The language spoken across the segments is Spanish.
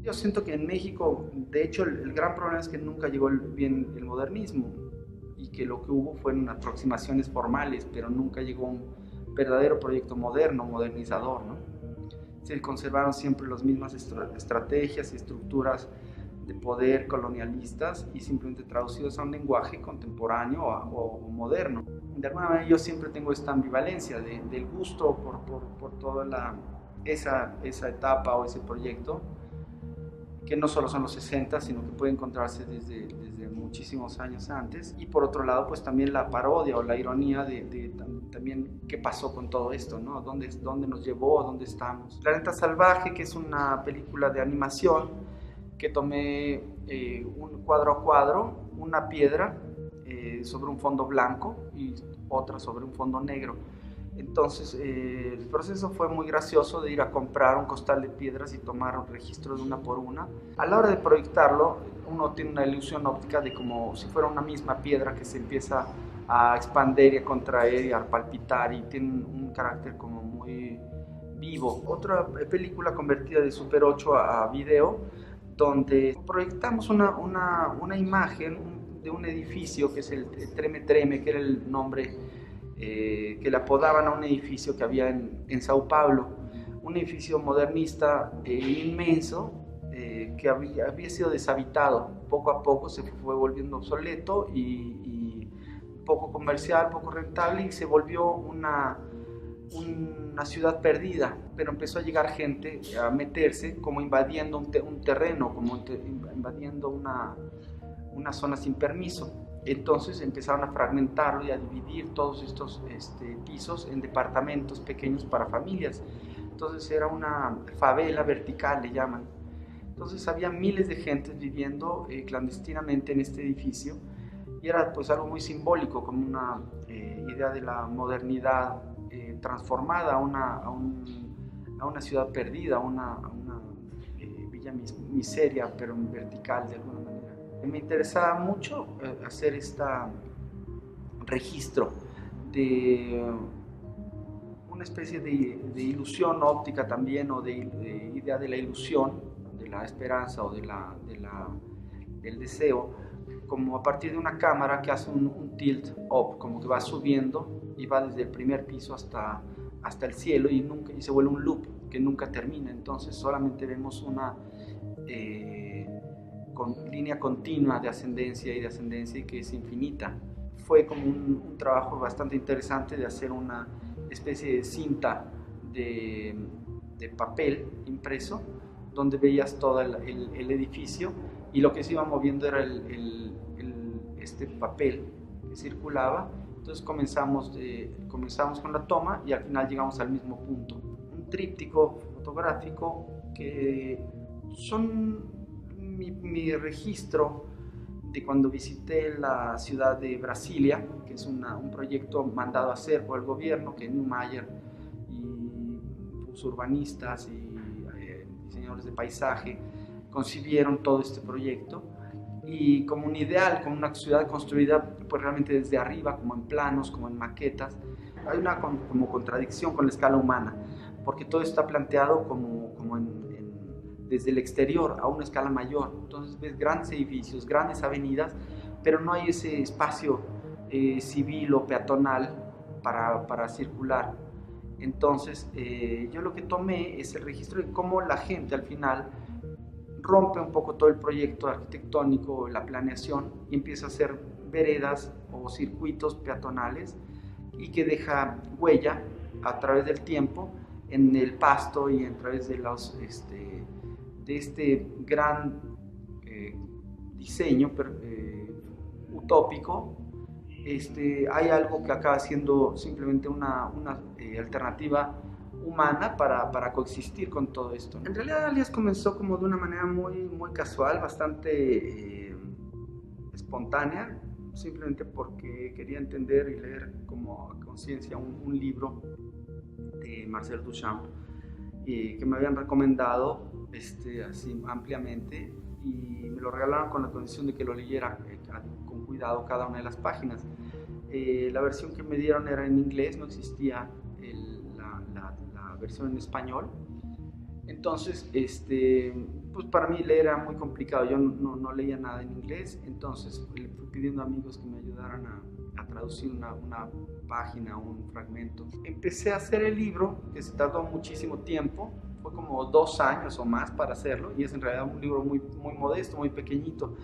Yo siento que en México, de hecho, el gran problema es que nunca llegó bien el modernismo y que lo que hubo fueron aproximaciones formales, pero nunca llegó un verdadero proyecto moderno, modernizador, ¿no? Se conservaron siempre las mismas estrategias y estructuras de poder colonialistas y simplemente traducidos a un lenguaje contemporáneo o moderno. De alguna manera yo siempre tengo esta ambivalencia del gusto por toda esa etapa o ese proyecto, que no solo son los 60, sino que puede encontrarse desde muchísimos años antes. Y por otro lado, pues también la parodia o la ironía de también qué pasó con todo esto, ¿no? ¿Dónde nos llevó? ¿Dónde estamos? Planeta Salvaje, que es una película de animación que tomé un cuadro a cuadro, una piedra sobre un fondo blanco y otra sobre un fondo negro. Entonces, el proceso fue muy gracioso de ir a comprar un costal de piedras y tomar un registro de una por una. A la hora de proyectarlo, uno tiene una ilusión óptica de como si fuera una misma piedra que se empieza a expandir y a contraer y a palpitar y tiene un carácter como muy vivo. Otra película convertida de Super 8 a video, donde proyectamos una imagen de un edificio que es el Treme Treme, que era el nombre que le apodaban a un edificio que había en Sao Paulo, un edificio modernista inmenso que había sido deshabitado. Poco a poco se fue volviendo obsoleto y poco comercial, poco rentable, y se volvió una ciudad perdida, pero empezó a llegar gente a meterse como invadiendo un terreno, como invadiendo una zona sin permiso. Entonces empezaron a fragmentarlo y a dividir todos estos pisos en departamentos pequeños para familias. Entonces era una favela vertical, le llaman. Entonces había miles de gente viviendo clandestinamente en este edificio y era pues algo muy simbólico, como una idea de la modernidad transformada a una ciudad perdida, a una villa miseria, pero en vertical de alguna manera. Me interesaba mucho hacer este registro de una especie de ilusión óptica también, o de idea de la ilusión, de la esperanza o del deseo, como a partir de una cámara que hace un tilt up, como que va subiendo y va desde el primer piso hasta el cielo y se vuelve un loop que nunca termina. Entonces solamente vemos una línea continua de ascendencia y que es infinita. Fue como un trabajo bastante interesante de hacer una especie de cinta de, de papel impreso donde veías todo el edificio y lo que se iba moviendo era este papel que circulaba. Entonces comenzamos con la toma y al final llegamos al mismo punto. Un tríptico fotográfico que son mi registro de cuando visité la ciudad de Brasilia, que es un proyecto mandado a hacer por el gobierno, que Neumayer y los urbanistas y diseñadores de paisaje concibieron todo este proyecto, y como un ideal, como una ciudad construida pues realmente desde arriba, como en planos, como en maquetas. Hay una como contradicción con la escala humana, porque todo está planteado como desde el exterior a una escala mayor. Entonces ves grandes edificios, grandes avenidas, pero no hay ese espacio civil o peatonal para circular. Entonces yo lo que tomé es el registro de cómo la gente al final rompe un poco todo el proyecto arquitectónico, la planeación, y empieza a hacer veredas o circuitos peatonales y que deja huella a través del tiempo en el pasto y a través de este gran diseño utópico. Hay algo que acaba siendo simplemente una alternativa humana para coexistir con todo esto. En realidad Alias comenzó como de una manera muy casual, bastante espontánea, simplemente porque quería entender y leer como a conciencia un libro de Marcel Duchamp que me habían recomendado así ampliamente, y me lo regalaron con la condición de que lo leyera con cuidado cada una de las páginas. La versión que me dieron era en inglés, no existía la versión en español. Entonces, pues para mí leer era muy complicado, yo no leía nada en inglés, entonces le fui pidiendo a amigos que me ayudaran a traducir una página, un fragmento. Empecé a hacer el libro, que se tardó muchísimo tiempo, fue como 2 años o más para hacerlo, y es en realidad un libro muy modesto, muy pequeñito,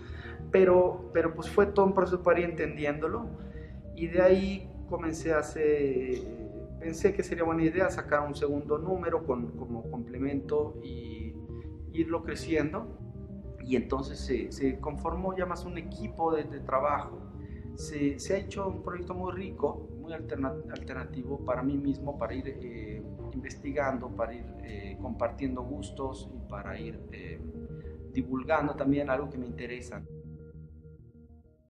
pero pues fue todo un proceso para ir entendiéndolo, y de ahí comencé a hacer, pensé que sería buena idea sacar un segundo número como complemento y irlo creciendo. Y entonces se conformó ya más un equipo de trabajo. Se ha hecho un proyecto muy rico, muy alternativo para mí mismo, para ir investigando, para ir compartiendo gustos y para ir divulgando también algo que me interesa.